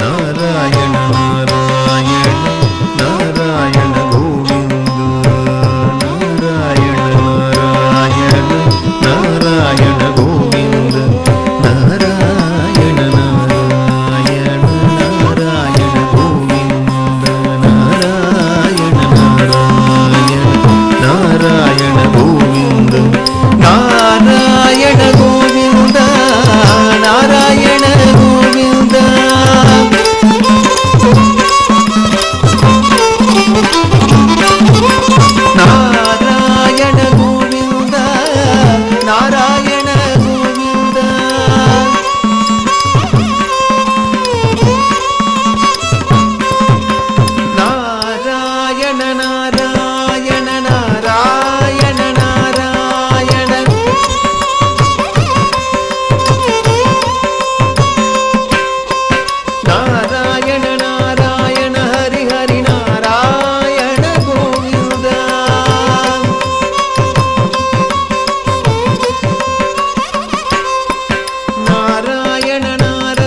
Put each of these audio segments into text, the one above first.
ನಾರಾಯಣ ನಾರಾಯಣ ನಾರಾಯಣ ಗೋವಿಂದ ನಾರಾಯಣ ನಾರಾಯಣ ನಾರಾಯಣ ಗೋವಿಂದ ನಾರಾಯಣ ನಾರಾಯಣ ನಾರಾಯಣ ಗೋವಿಂದ ನಾರಾಯಣ ನಾರಾಯಣ ನಾರಾಯಣ ಗೋವಿಂದ ನಾರಾಯಣ ಗೋವಿಂದ ನಾರಾಯಣ ಗೋವಿಂದ ನಾರಾಯಣ ಗೋವಿಂದ ನಾರಾಯಣ ಗೋವಿಂದ ನಾರಾಯಣ ನಾರಾಯಣ ನಾರಾಯಣ ನಾರಾಯಣ ನಾರಾಯಣ ನಾರಾಯಣ ಹರಿ ಹರಿ ನಾರಾಯಣ ಗೋವಿಂದ ನಾರಾಯಣ ನಾರಾಯಣ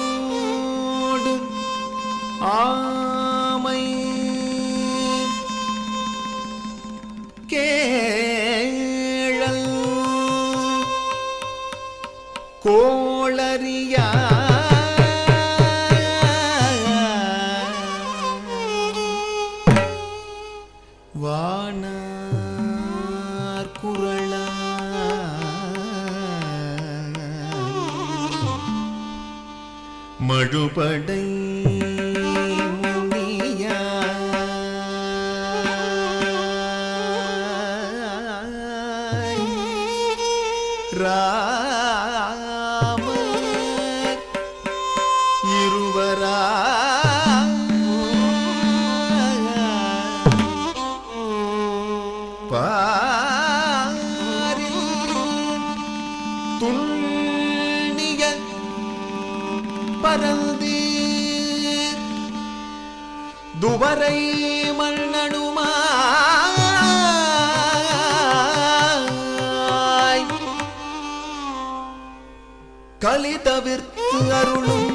மீனோடு ஆமை கேழல் கோளரியா வானார் குரலா மழுபடை முனியா ராம இருவரா பாரில் துள்ளிய பரந்தீர் துவரை மண்ணனுமாய் கலி தவிர்த்து அருளும்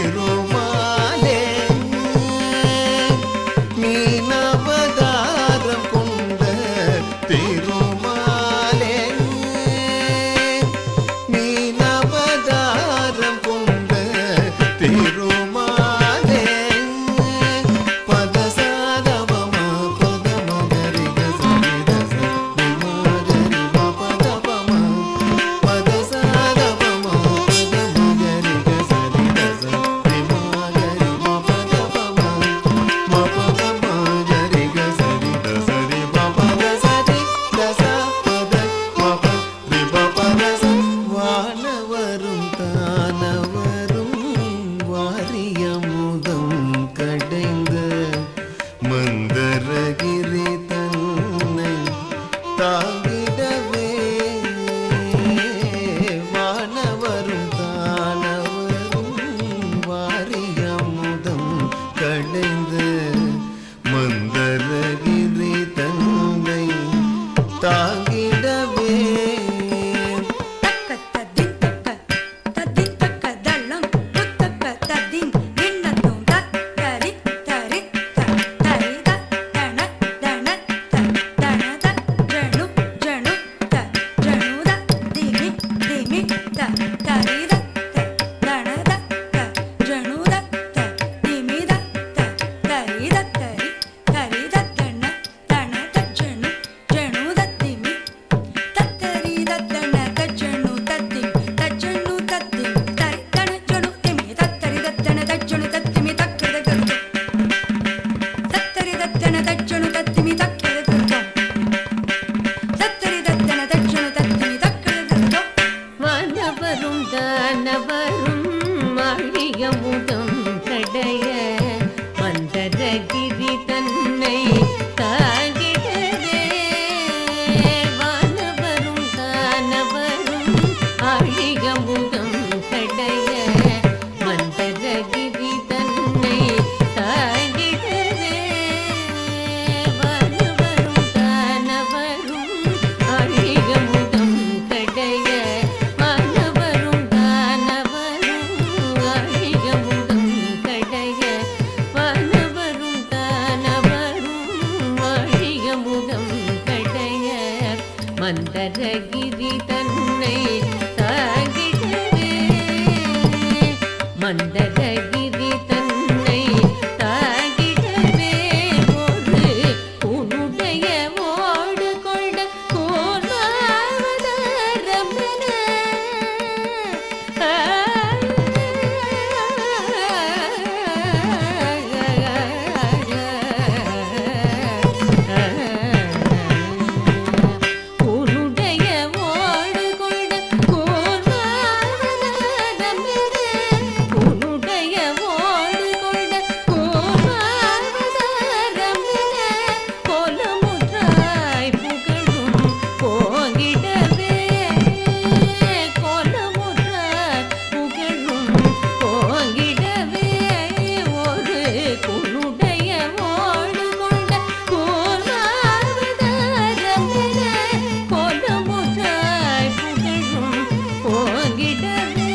திருமாலே மீனவதாரம் கொண்ட திருமாலே மீனவதாரம் கொண்ட திருமாலே பதசாதவமா பதமகரிக சரிதச நிமகரி பதபமா பதசாதவமா பதமகரிக சரிதச நிமகரி பதபமா மபதமகரிக சரிதச ரிபபதசரி தச பத மப ரிபபதச வானவரும் தானவரும் வாரியமுதம் கடைந்த மந்தரகிரி தன்னை தாங்கிடவே வானவரும் தானவரும் வாரியமுதம் கடைந்த மந்தரகிரி தன்னை தாங்கிடவே வானவரும் தானவரும் ஆழியமுதம் கடைய மந்தரகிரி தன்னை தாங்கிடவே வானவரும் தானவரும் ஆழியமுதம் கடைய மந்தரகிரி தன்னை தாங்கிடவே வானவரும் தானவரும் ஆழியமுதம் கடைய வானவரும் தானவரும் ஆழியமுதம் கடைய வானவரும் தானவரும் ஆழியமுதம் கடைய மந்தரகிரி தன்னை தாங்கிடவே மந்தரகிரி தன்னை தாங்கிடவே ஒரு உன்னுடைய ஓடு கொண்ட கோலாவதாரமென உன்னுடைய ஓடு கொண்ட கோலாவதாரமென உன்னுடைய ஓடு கொண்ட கோலாவதாரமென கோலமுற்றாய் புகழும் போகிடவே கோலமுற்றாய் புகழும் போகிடவே ஒரு உன்னுடைய ஓடு கொண்ட கோலாவதாரமென கோலமுற்றாய் புகழும் போகிடவே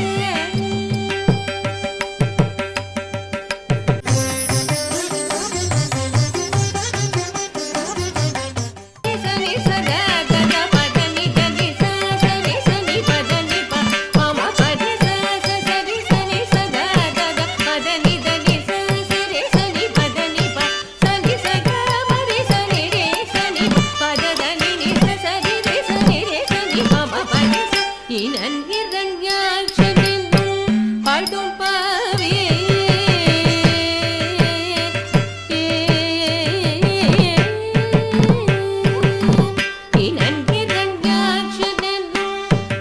சரி சதா கத பதனி கதி சரி சனி பதனி ப மம பதி சரி சனி சதா கத பதனி தனி சரி சனி பதனி ப சனி சகா மரி சனி ரே சனி பததனி நி சரி ரே சனி மம பதி இனன் இரண்யாட்சனின் பாடும் பாவே இனன் இரண்யாட்சனின்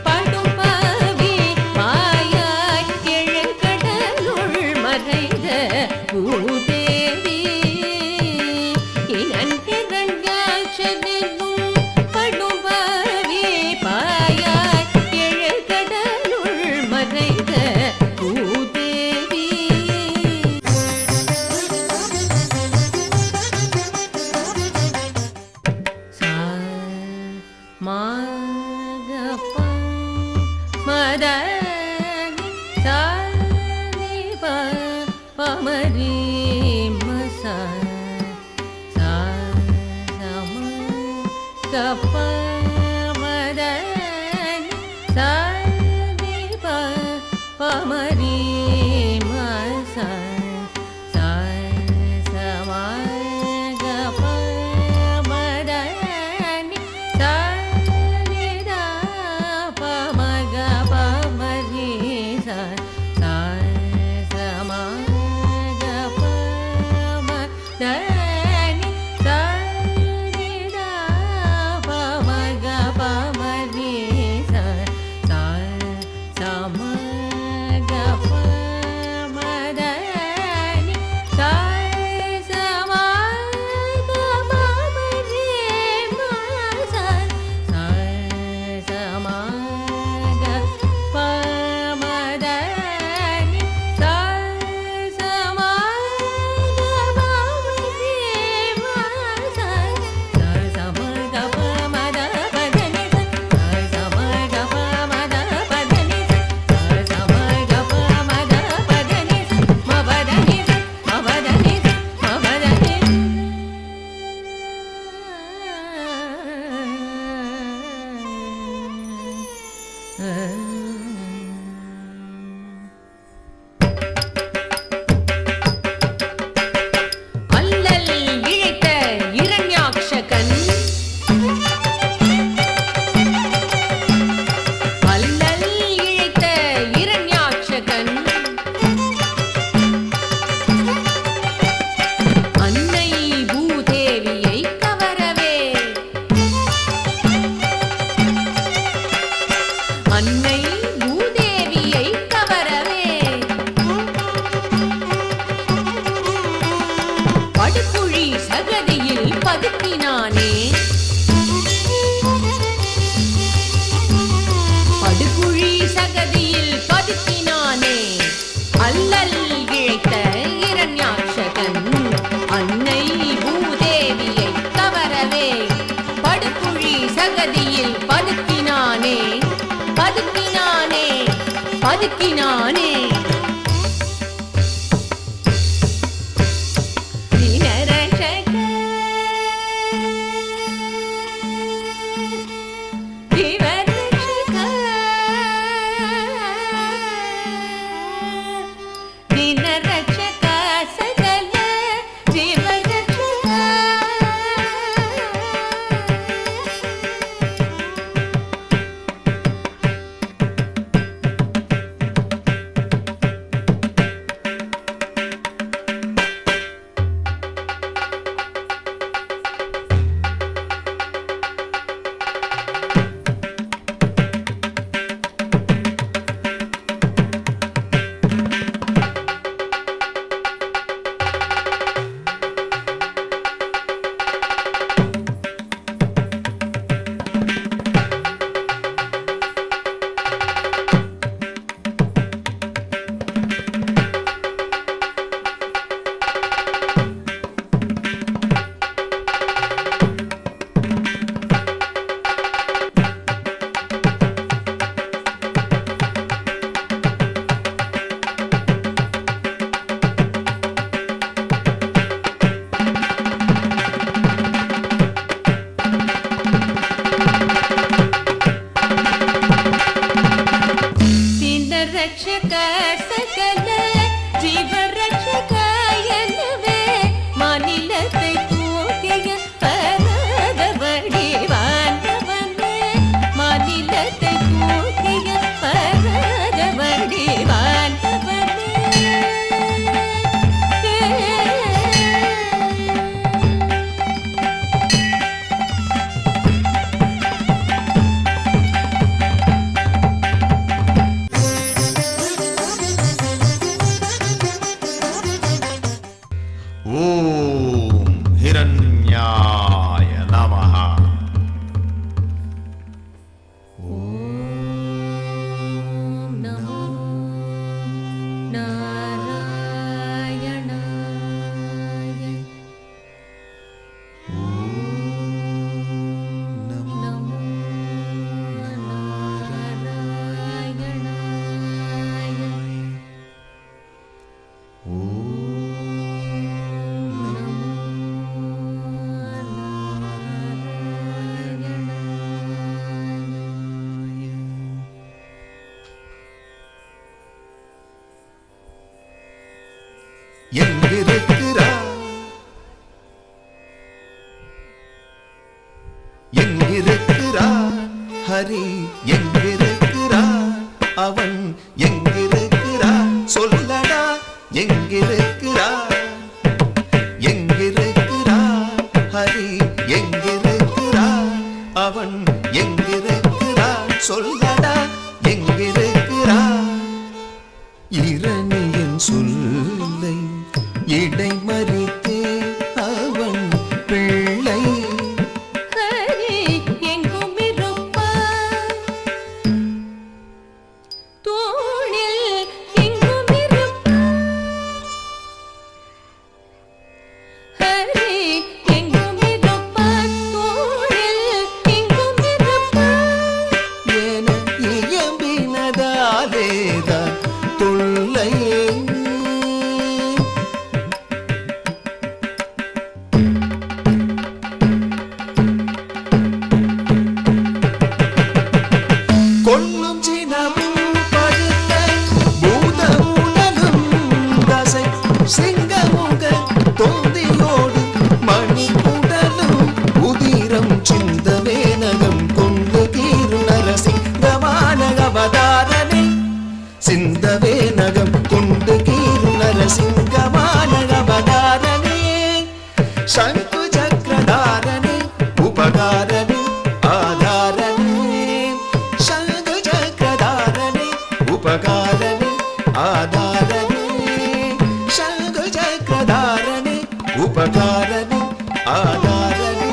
பாடும் பாவே மாயாய் எழுகடலுள் மறைந்த பூதேவி இனன் இரண்யாட்சனின் பாடும் பாவே பாயாய் எழுகடலுள் மறைந்த பூதேவி சா மாகப்ப மதனி சா ನಿ ಪ பமரி மசா சா சம கப மதனி சா ப பமரி மசா சா சம கப மதனி சா நிதா பமக பமரி சா சா சம கப மதனி சா நிதா பமக பமரி சா சா சம கப மதனி சா சம கப மரி மசா சா சம கப மதனி சா சம கப மரி மசா சா சம கப மத பதனி சா சம கப மத பதனி சா சம கப மத பதனி மபதனி மபதனி மபதனி அல்லல் இழைத்த இரண்யாக்ஷகன் அல்லல் இழைத்த இரண்யாக்ஷகன் அன்னை பூதேவியை கவரவே அன்னை பூதேவியை கவரவே படுகுழி சகதியில் பதுக்கினானே படுகுழி சகதியில் பதுக்கினானே அல்லல் இழைத்த இரண்யாக்ஷகன் அன்னை பூதேவியை கவரவே படுகுழி சகதியில் பதுக்கினானே பதுக்கினானே பதுக்கினானே தினரட்சக திவரட்சக தினரட்சக சகல திவரட்சக எங்கிருக்கிறார் எங்கிருக்கிறார் ஹரி எங்கிருக்கிறார் அவன் எங்கிருக்கிறார் சொல்லடா எங்கிருக்கிறார் எங்கிருக்கிறார் ஹரி எங்கிருக்கிறார் அவன் எங்கிருக்கிறார் சொல்லடா எங்கிருக்கிறார் இரணியன் சொல்லை இடைமறித்தே அவன் பிள்ளை ஹரி எங்கும் இருப்பார் தோளில் எங்கும் இருப்பார் ஹரி எங்கும் இருப்பார் தோளில் எங்கும் இருப்பார் என இயம்பினதாலேதான் தொல்லையே கொல்லும் சினமும் படுத்த பூத உடலும் தசை சிங்கமுக தொந்தியோடு மணி உடலும் உதிரம் சிந்தவே நகம் கொண்டு கீரு நரசிங்கமான அவதாரனே சிந்தவே நகம் கொண்டு கீரு நரசிங்கமான அவதாரனே சங்கு சக்கரதாரனே உபகாரனே ஆதாரனே சங்கு சக்கரதாரனே உபகாரனே ஆதாரனே சங்கு சக்கரதாரனே உபகாரனே ஆதாரனே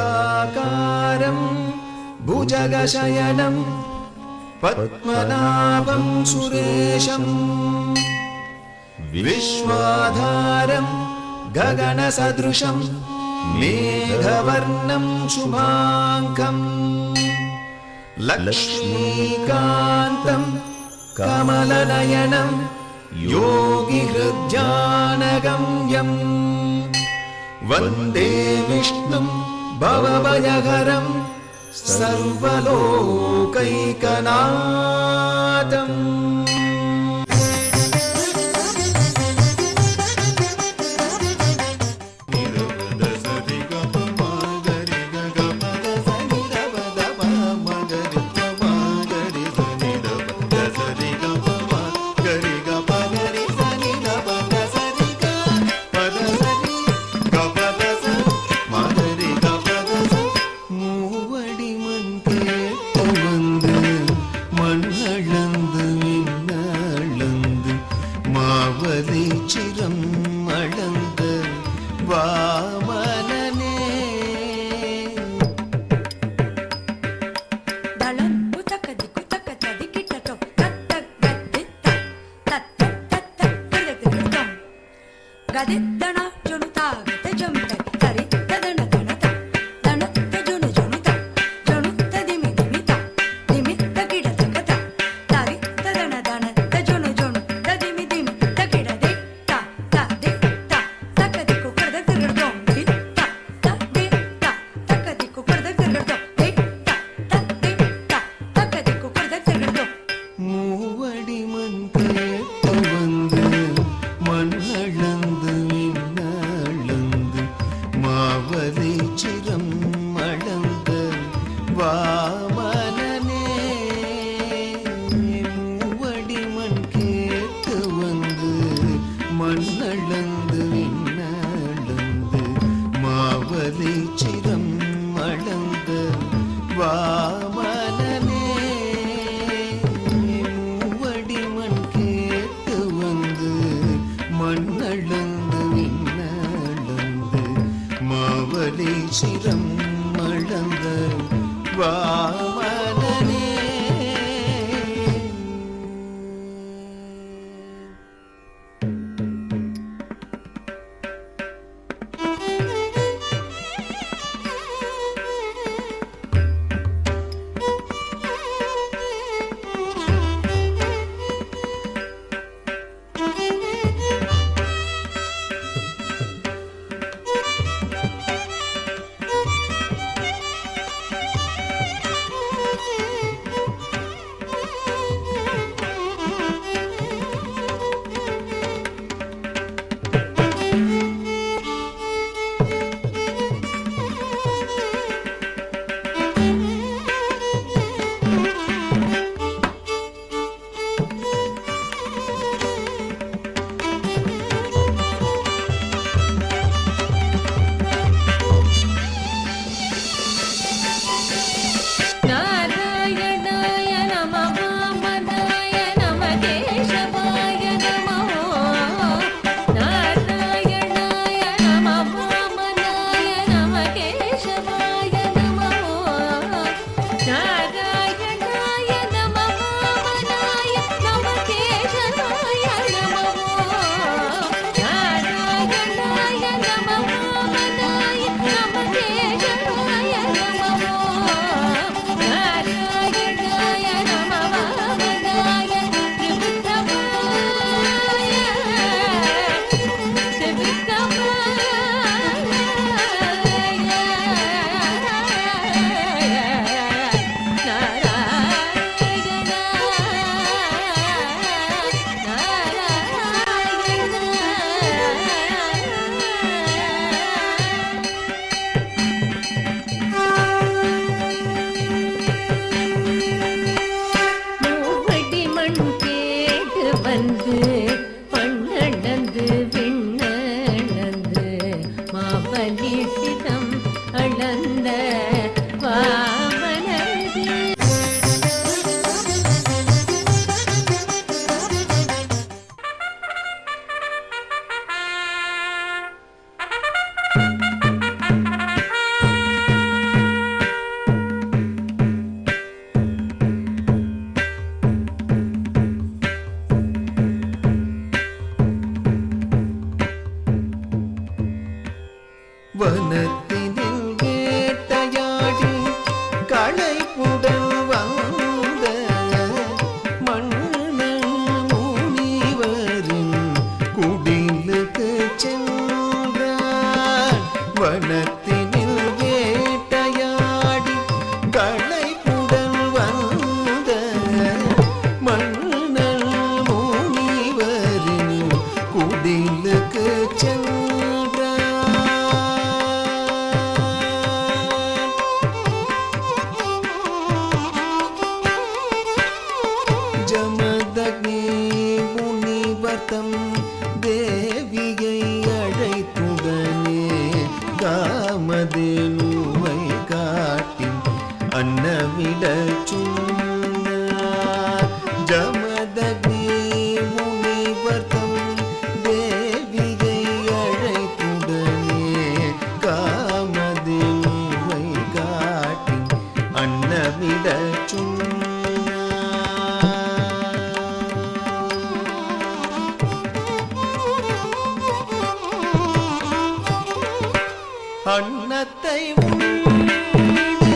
शान्ताकारं भुजगशयनं पद्मनाभं सुरेशं विश्वाधारं गगनसदृशं मेघवर्णं शुभाङ्गं लक्ष्मीकान्तं कमलनयनं योगिहृद्यानगम्यम् वन्दे विष्णुं भवभयहरं सर्वलोकैकनाथम् வனத்தினில் வேட்டையாடி களைப்புடன் வந்த மன்னன் முனிவரின் குடிலுக்கு சென்றான். வனத்தினில் வேட்டையாடி களைப்புடன் வந்த மன்னன் முனிவரின் குடிலுக்கு சென்றான். ஜமதக்னி முனிவர்த்தம் தேவியை அழைத்துடனே காமதேனுவை காட்டி அன்னமிடச் சொன்னார். ஜமதக்னி முனிவர்த்தம் தேவியை அழைத்துடனே காமதேனுவை காட்டி அன்னமிடச் சொன்னார். அன்னத்தை உண்டு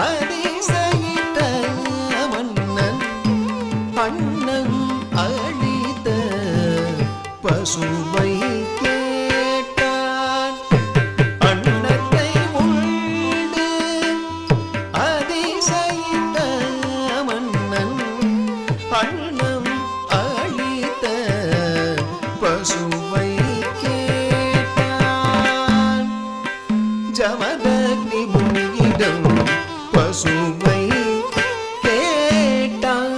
அதிசயித்த மன்னன் அன்னம் அளித்த பசுவை கேட்டான். அன்னத்தை உண்டு அதிசயித்த மன்னன் அன்னம் அளித்த பசுவை ஜமதக்னி முனியிடம் பசுவை கேட்டான்.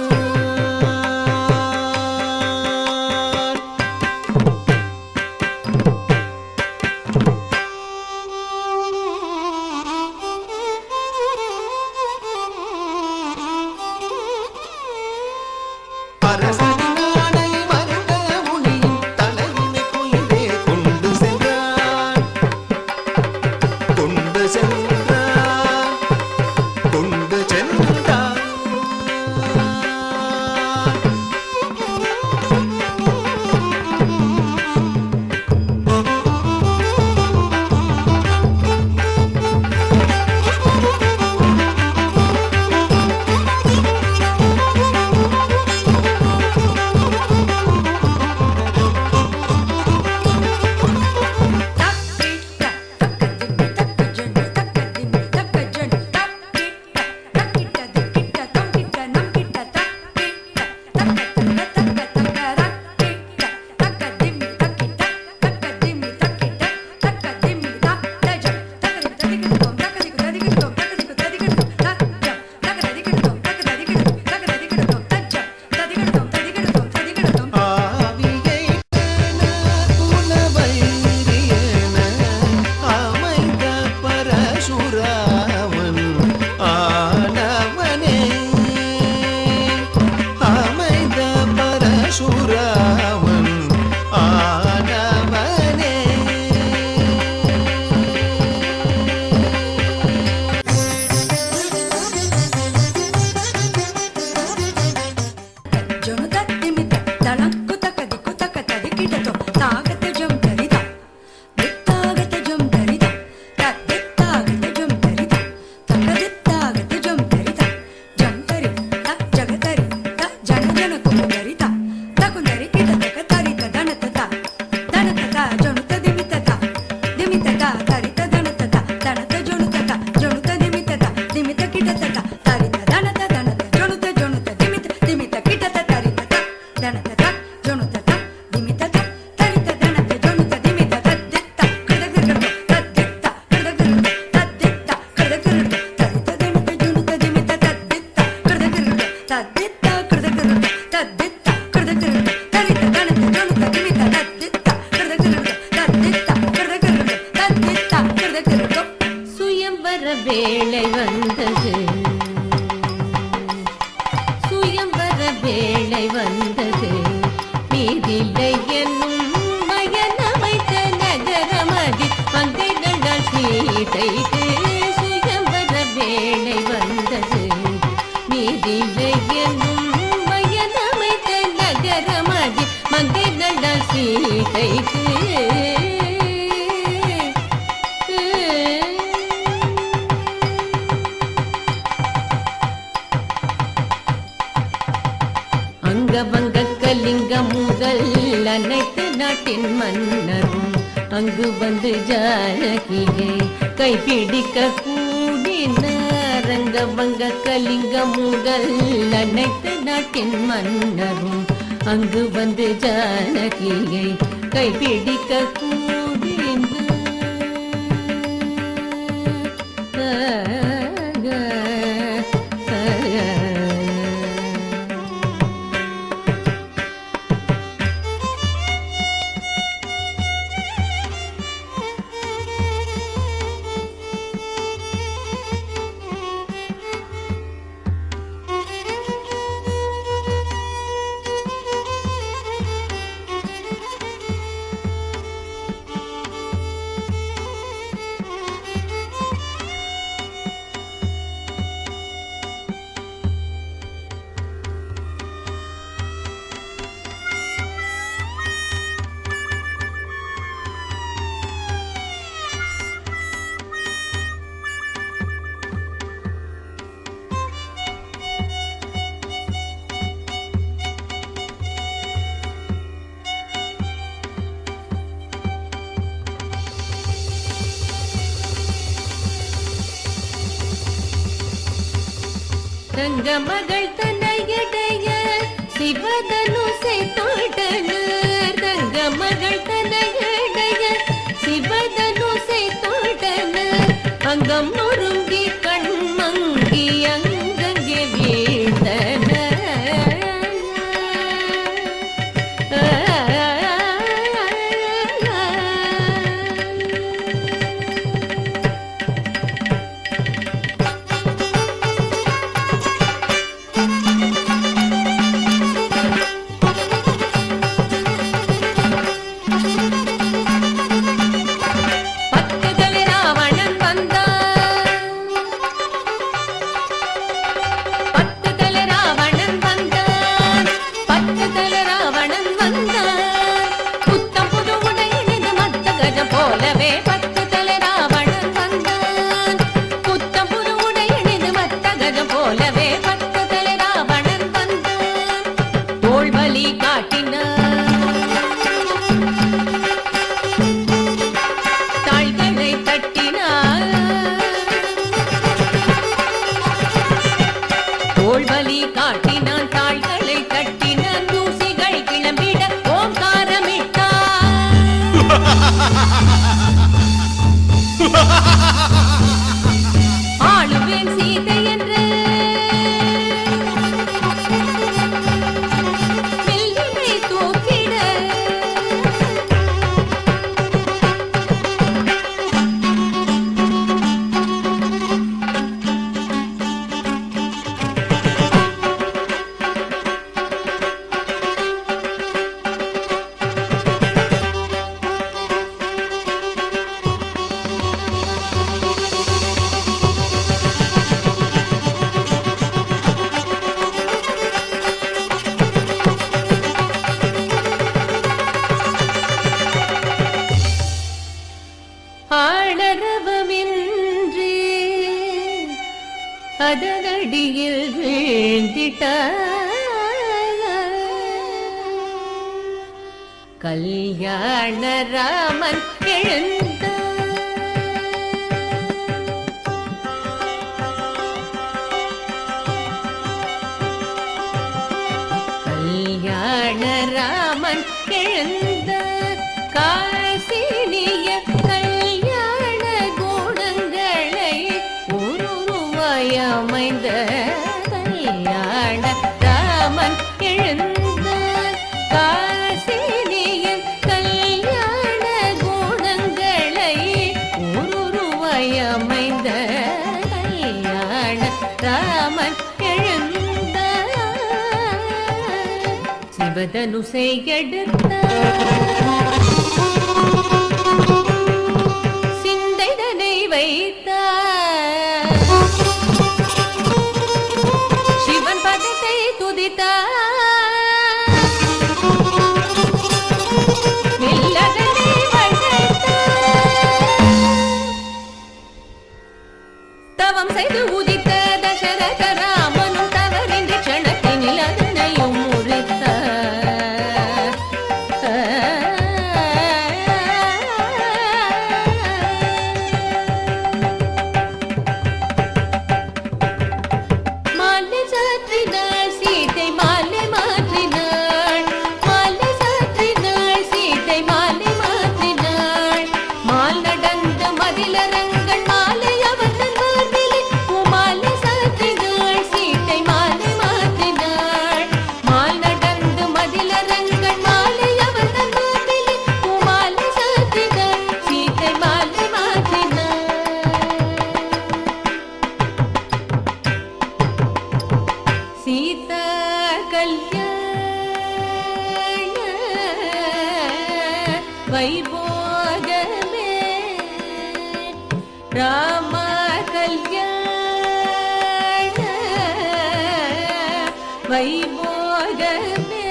அரசனின் ஆணை மறுக்க முனியின் தலையினை கொய்தே கொண்டு சென்றான். கொண்டு சென்றான். கொண்டு சென்றான். வேளை வந்தது, சுயம்பர வேளை வந்தது. மீதில்லை என்னும் மயனமைத்த நகரமதி மங்கைகள் சீதைக்கு சுயம்பர வேளை வந்தது. மீதில்லை என்னும் மயனமைத்த நகரமதி மங்கைகள் சீதைக்கு நாட்டின் மன்னரும் அங்கு வந்து ஜானகியை கைப்பிடிக்க கூடினார். ரங்கவங்க கலிங்க முகல் அனைத்து நாட்டின் மன்னரும் அங்கு வந்து ஜானகியை கைப்பிடிக்க கூடினார். ரங்க மகள் தன்னையடைய சிவதனுசை தோட்டனர். ரங்க மகள் தன்னையடைய சிவதனுசை தோட்டனர். அங்கம் நொறுங்கி கண்மங்கி அங்கங்கே வீழ்ந்தனர். ஆளுவேன் சீதை என்று வெள்ளியை தூக்கிட ஆளரவமின்றி அதனடியில் வீழ்ந்திட்டார். கல்யாண ராமன் எழுந்தார். கல்யாண ராமன் எழுந்தார். காசினிய கல்யாண குணங்களை உருவாயமைந்த கல்யாண ராமன் எழுந்தார். காசினிய கல்யாண குணங்களை உருவாயமைந்த கல்யாண ராமன் எழுந்தார். சிவதனுசை எடுத்தார். சிந்தைதனை வைத்தார். சிவன் பதத்தை துதித்தார். மெல்லதனை வளர்த்தார். தவம் செய்து உதித்த தசரத ராமனும் தவறின்றி க்ஷணத்தினில் அதனையும் முறித்தார். வைபோகமே ராம கல்யாண வைபோகமே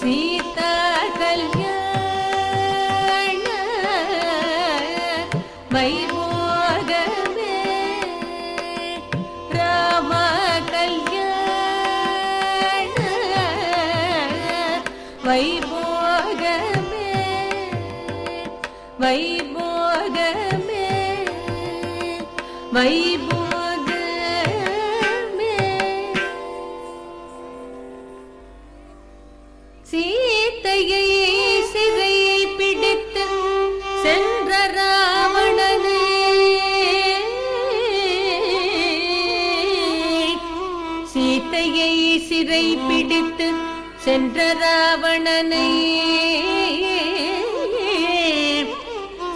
சீதா கல்யாண வைபோகமே ராம கல்யாண வைபோகமே வைபோகமே வைபோகமே சீதையை சிறை பிடித்து சென்ற ராவணனை சீதையை சிறை பிடித்து சென்ற ராவணனை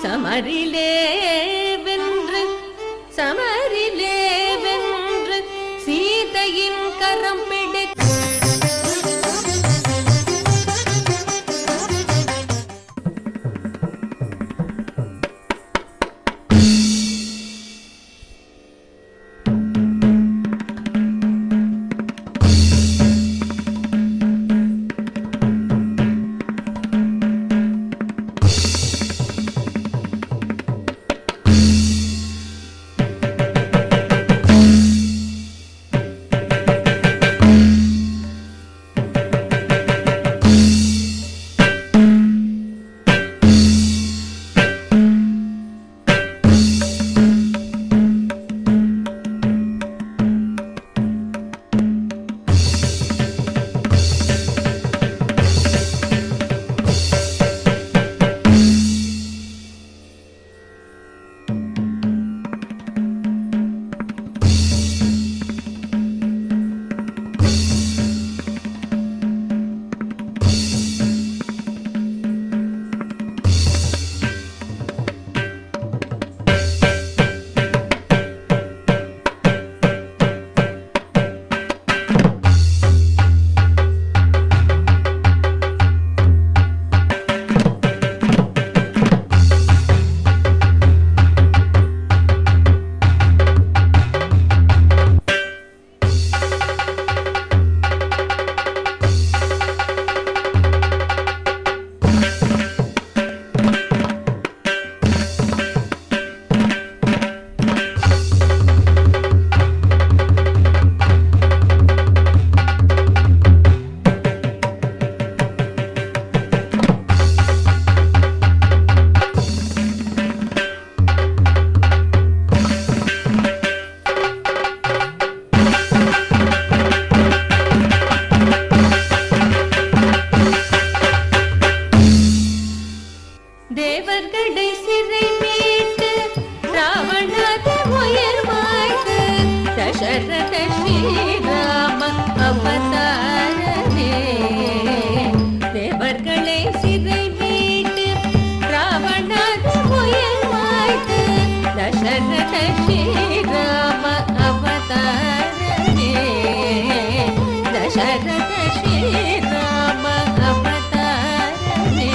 சமரிலே வென்று சீதையின் கரம் பிடித்து தேவர்களை சிறை மீட்டு ராவணாதி உயிர் மாய்த்து தசரத ஸ்ரீராம அவதாரமே தேவர்களை சிறை மீட்டு ராவணாதி உயிர் மாய்த்து தசரத ஸ்ரீராம அவதாரமே தசரத ஸ்ரீராம அவதாரமே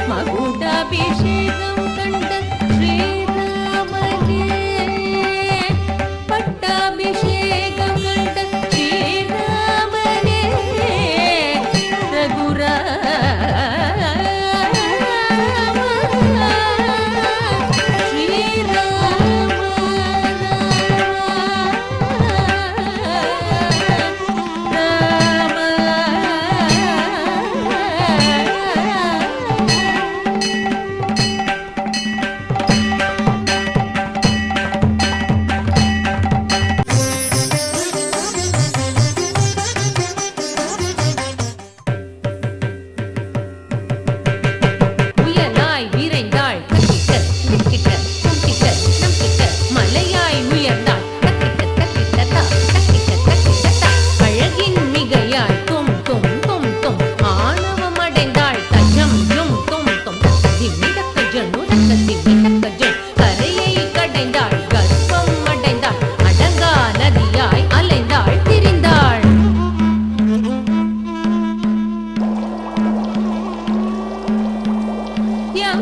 மகுடாபிஷேகம் கண்ட ஸ்ரீராமனே பட்டாபிஷேகம் கண்ட ஸ்ரீராமனே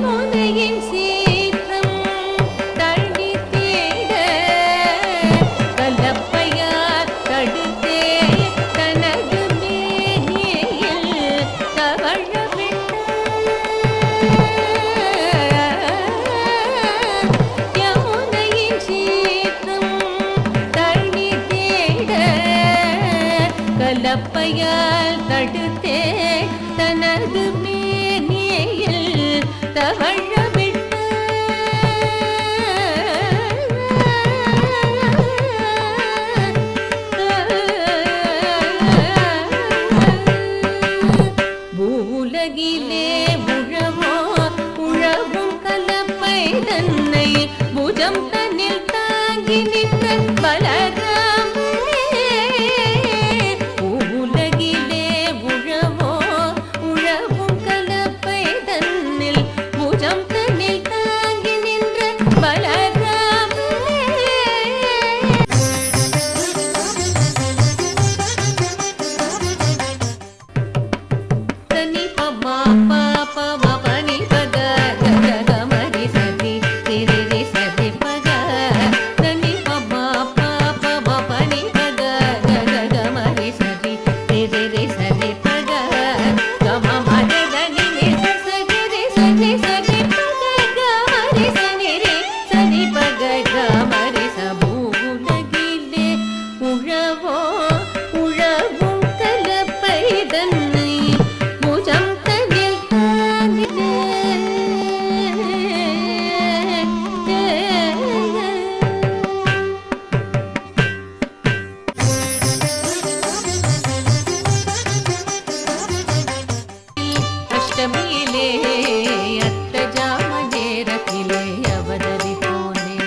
யமுனையின் சீற்றம் தள்ளி தேட கலப்பையார் தடுத்தே தனது மேனியில் தவழ யமுனையின் சீற்றம் தள்ளி தேட கலப்பையால் தடுத்தே தனது மேனியில் தவழ பூலகிலே உழவோ உழவும் கலப்பை தன்னை புஜம் தன்னில் தாங்கி நின்ற பலராமே பூலகிலே உழவோ உழவும் கலப்பை தன்னில் புஜம் தன்னில் தாங்கி நின்ற பலராமே சனி பமா பாப மபனி பக கக மரி சதி திரி ரி சதி பக சனி பமா பாப மபனி பக கக மரி சதி திரி ரி சதி பக கம மரி தனி ரி சதி ரி சதி சதி பக கமரி சனி ரி சதி பக கமரி சபூலகிலே உழவோ உழவும் கலப்பை தன்னை புஜம் தன்னில் தாங்கினே அஷ்டமியிலே அட்டஜாம நேரத்திலே அவதரித்தோனே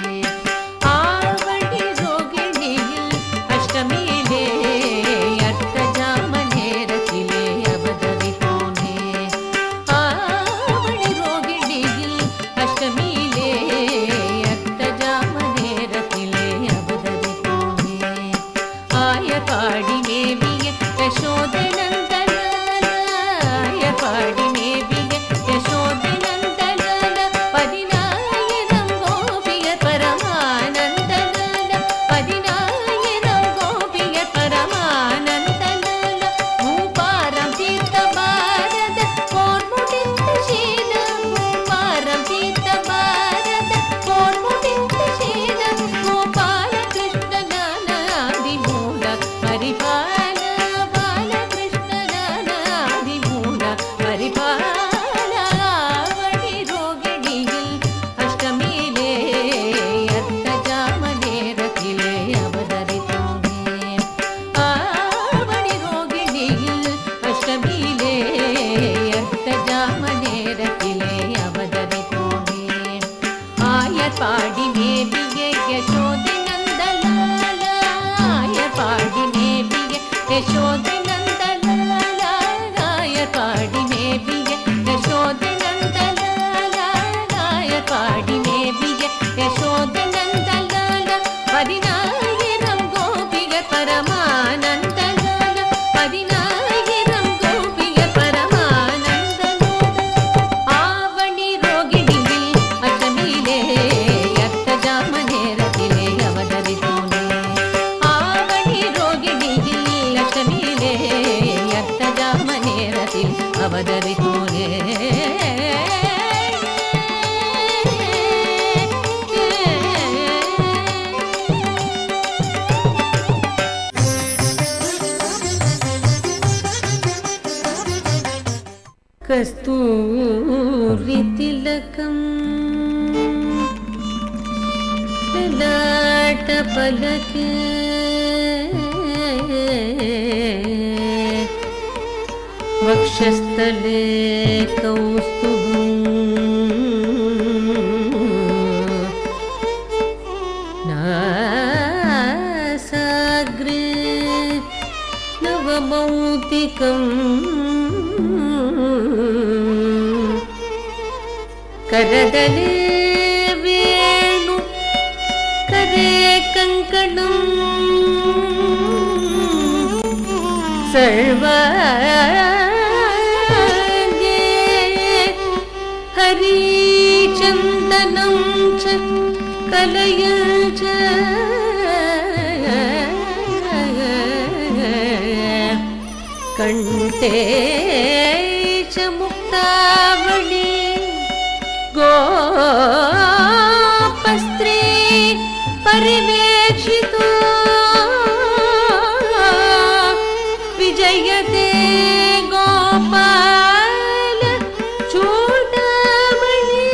ஆவணி ரோகிணியில் அஷ்டமியிலே அட்டஜாம நேரத்திலே அவதரித்தோனே ஆவணி ரோகிணியில் அஷ்டமியிலே அட்டஜாம நேரத்திலே அவதரித்தோனே ஆயபாடி மேவிய யசோதனந்தலால ஆயபாடி மேவிய யசோதனந்தலால 10000 கோபியர் பரமானந்தலால 10000 கோபியர் பரமானந்தலால பூபாரம் தீர்த்த பாரத போர் முடிந்த சீலம் பூபாரம் தீர்த்த பாரத போர் முடிந்த சீலம் கோபால கிருஷ்ணனான ஆதிமூல பரிபால பாலகிருஷ்ணனான ஆதிமூல பரிபால ஆவணி ரோகிணியில் அஷ்டமியிலே அர்த்தஜாம நேரத்திலே அவதரித்தோனே ஆவணி ரோகிணியில் அஷ்டமியிலே அர்த்தஜாம நேரத்திலே அவதரித்தோனே ஆயர்பாடி மேவிய யசோதை நந்தலால ஆயர்பாடி மேவிய யசோதை நந்தலால ஆயர்பாடி மேவிய யசோதை நந்தலால ஆயர்பாடி மேவிய யசோதை நந்தலால 10000 கோபியர் பரமானந்தலால 10000 கோபியர் பரமானந்தலால ஆவணி ரோகிணியில் அஷ்டமியிலே அர்த்தஜாம நேரத்திலே அவதரித்தோனே ஆவணி ரோகிணியில் அஷ்டமியிலே அர்த்தஜாம நேரத்தில் அவதரித்தோனே கஸ்தூரி திலகம் லலாட்ட பலகே वक्षस्थले कौस्तुभम् नासाग्रे नवमौक्तिकम् करदले वेणु करे कङ्कणम् सर्वाङ्गे हरि கலையஞ்ச கண்டேச்ச முக்தாவளி கோபஸ்த்ரீ परिवेक्षितो विजयते गोपाल चूडामणि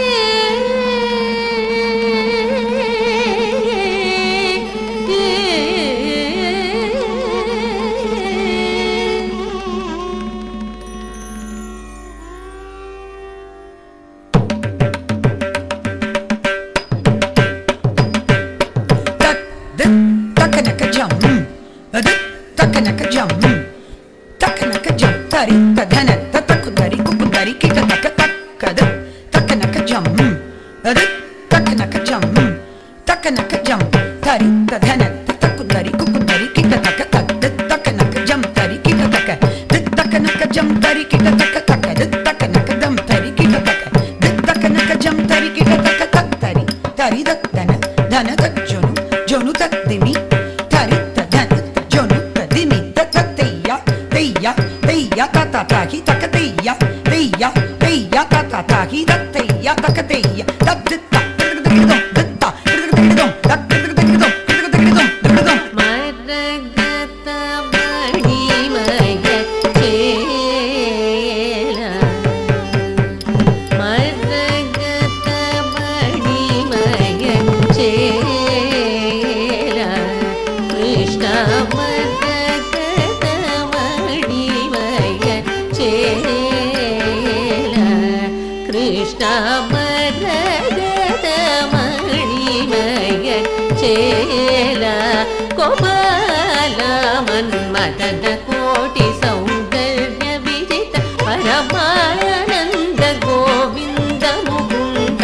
मदन कोटि सौंदर्य विजित परमानंद गोविंद मुकुंद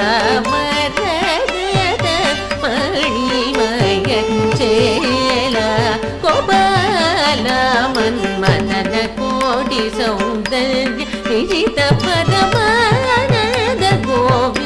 मरगद मणिमय चेला गोपाल मदन कोटि सौंदर्य विजित परमानंद गोविंद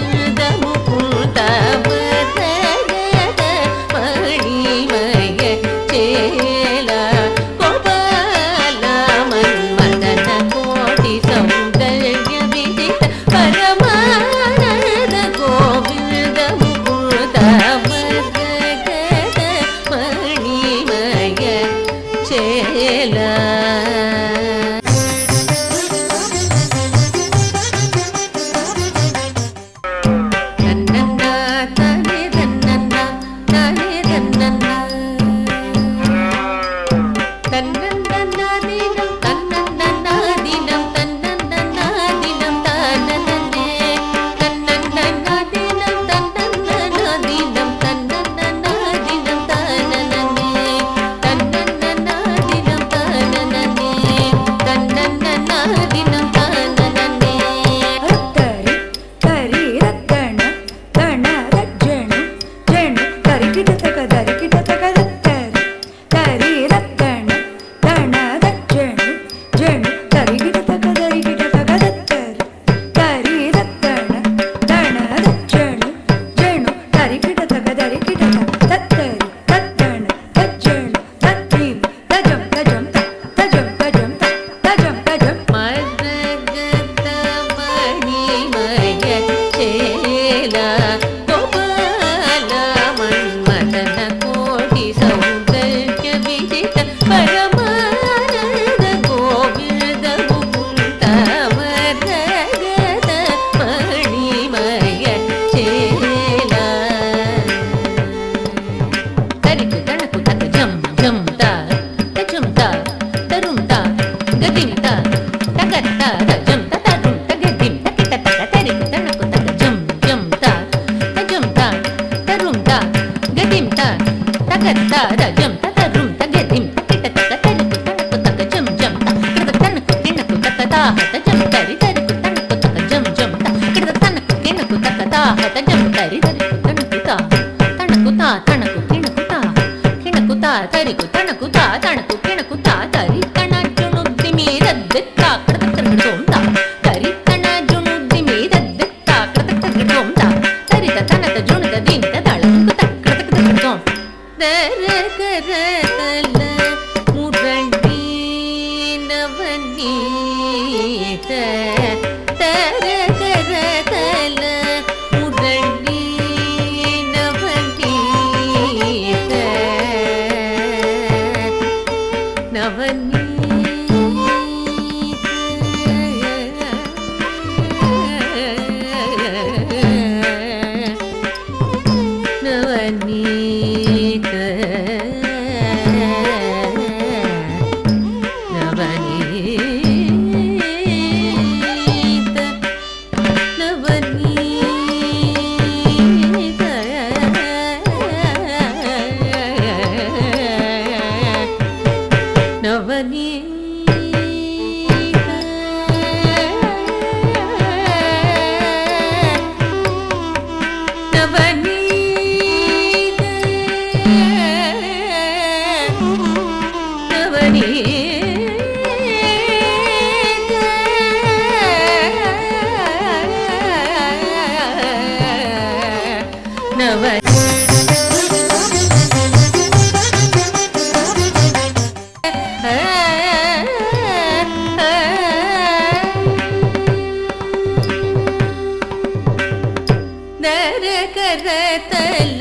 ದರ ಕರತಲ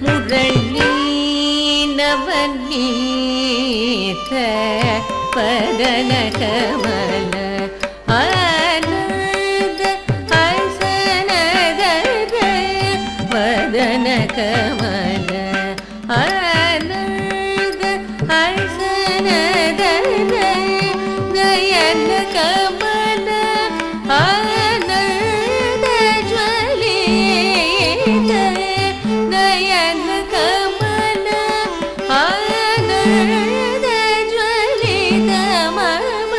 ಮುರಳಿ ನವನೀತ ಪದನ ಕಮಲ ಆನಂದ ಹಸನದರ ಪದನ ಕಮಲ ಆನಂದ ಹಸನದರ ನಯನ ಕಮಲ ಆನಂದ ಜ್ವಲಿತ ನಯನ ಕಮಲ ಆನಂದ ಜ್ವಲಿತ ಮಮ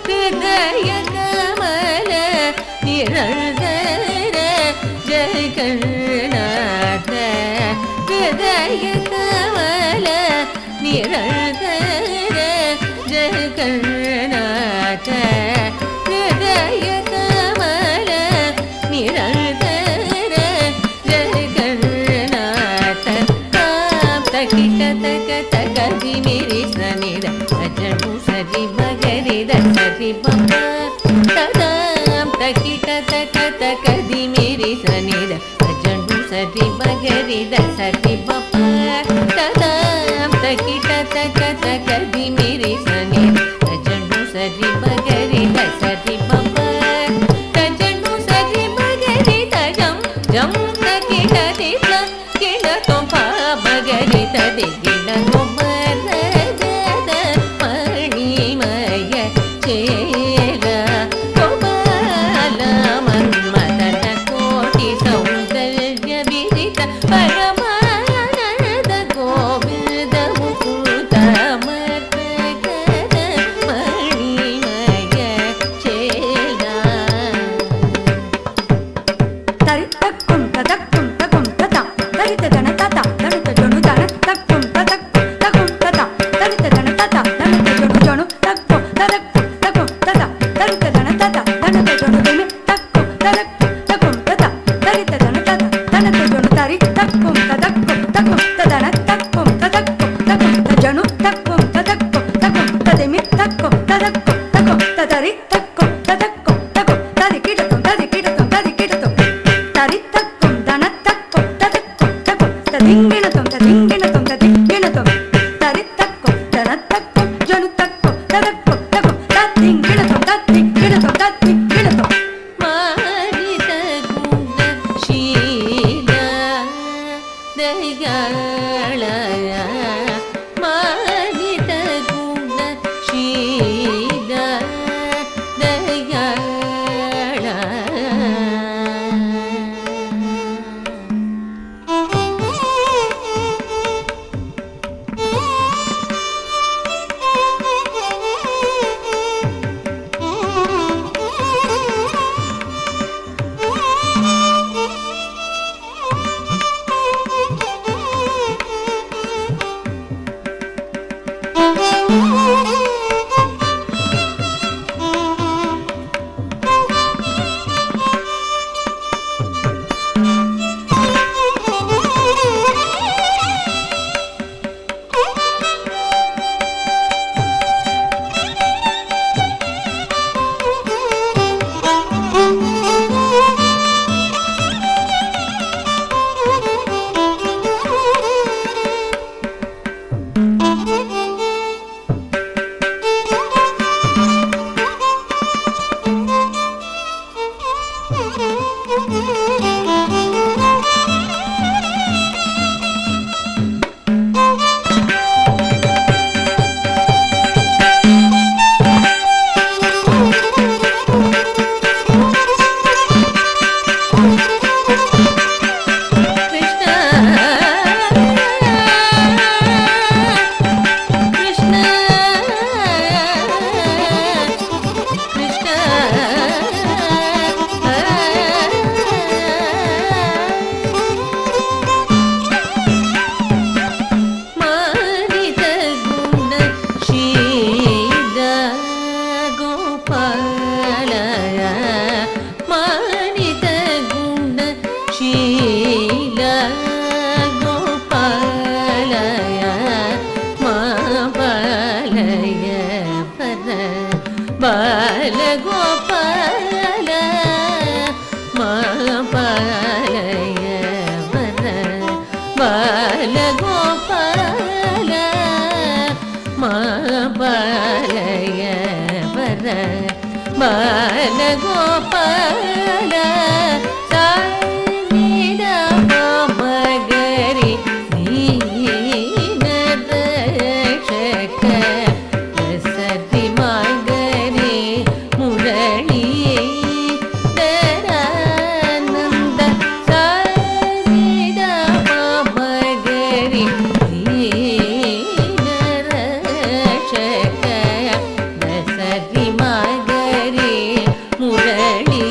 ಹೃದಯ ಕಮಲ ನಿರಂತರ ಜಗನ್ನಾಥ ಹೃದಯ ಕಮಲ ನಿರಂತರ ಜಗನ್ನಾಥ ಹೃದಯ ಕಮಲ ನಿರಂತರ ಜಗನ್ನಾಥ ತಕಿಟ ತಕ ತಗದಿ ಮೇರಿ ಸನಿದ ಅಜನು ಸರಿ ಮಗರಿದ ಸರಿ ಬಮ್ಮ ತದಾಂ ತಕಿಟ ತಕ ತಕದಿ ಮೇರಿ ಸನಿದ ಅಜನು ಸರಿ ಮಗರಿದ ಸರಿ ಬಮ್ಮ ತದಾಂ ತಕಿಟ ತಕ ತಕದಿ ಮೇರಿ ಸನಿದ ಅಜನು ಸರಿ ಮಗರಿದ ಸರಿ ಬಮ್ಮ ತಜನು ಸರಿ ಮಗರಿದ ಜಂ ಜಂ ತಕಿಟ ದಿಸ ಕಿಡ ತೊಂಪ ಮಗರಿದ ದಿಗಿಡ ತೊಂಬರದ ಮಣಿಮಯ ಚೇಲ ಕೋಮಲ ಮನ್ಮಥನ ಕೋಟಿ ಸೌಂದರ್ಯ ವಿದಿತ ಪರಮಾನಂದ ಗೋವಿಂದ ಮುಕುತ ಮರ್ತಕದ ಮಣಿಮಯ ಚೇಲ ತರಿತಕ್ಕುಂ ತದಕ್ಕುಂ ತಗುಂ ತತ ತರಿತ ದನ ತತ ದನುತ ಜೊನು ದನ ತಕ್ಕುಂ ತದಕ್ಕುಂ ತಗುಂ ತತ ತರಿತ ದನ ತತ ದನುತ ಜೊನು ಜೊನು ತಕ್ಕುಂ ತದಕ್ಕುಂ ತಗುಂ ತತ ತರಿತ ದನ ತತ ದನುತ ಜೊನು ದಿಮಿ ತಕ್ಕುಂ ತದಕ್ಕುಂ ತಗುಂ ತತ ತರಿತ ದನ ತತ ದನುತ ಜೊನು ತರಿ ತಕ್ಕುಂ ತದಕ್ಕುಂ ತಗುಂ ತದನ ತಕ್ಕುಂ ತದಕ್ಕುಂ ತಗುಂ ತಜನು ತಕ್ಕುಂ ತದಕ್ಕುಂ ತಗುಂ ತದಿಮಿ ತಕ್ಕುಂ ತದಕ್ಕುಂ ತಗುಂ ತದರಿ ತಕ್ಕುಂ ತದಕ್ಕುಂ ತಗುಂ ತದಿಕಿಡತುಂ ತದಿಕಿಡತುಂ ತದಿಕಿಡತುಂ ತರಿತಕ್ಕುಂ ದನತಕ್ಕುಂ ತದಕ್ಕುಂ ತಗುಂ ತದಿಂಗಿಣತುಂ ತದಿಂಗಿಣತುಂ ತದಿಂಗಿಣತುಂ ತರಿತಕ್ಕುಂ ದನತಕ್ಕುಂ ಜನುತಕ್ಕುಂ ತದಕ್ಕುಂ ತಗುಂ ತದಿಂಗಿಣತುಂ ತದಿಂಗಿಣತುಂ ತದಿಂಗಿಣತುಂ ಮಾರಿದ ಗುಣ ಶೀಲ ದಯಾಳ ಮಾರಿದ ಗುಣ ಶೀಲ ದಯಾಳ ಕೃಷ್ಣ ಗೋಪಾಲ ಸಾರಿದ ಮಗರಿ ದೀನ ರಕ್ಷಕ ಸತಿ ಮಗರಿ ಮುರಳಿ ದರಾನಂದ ಸಾರಿದ ಮಗರಿ ದೀನ ರಕ್ಷಕ ಸತಿ ಮಗರಿ ಮುರಳಿ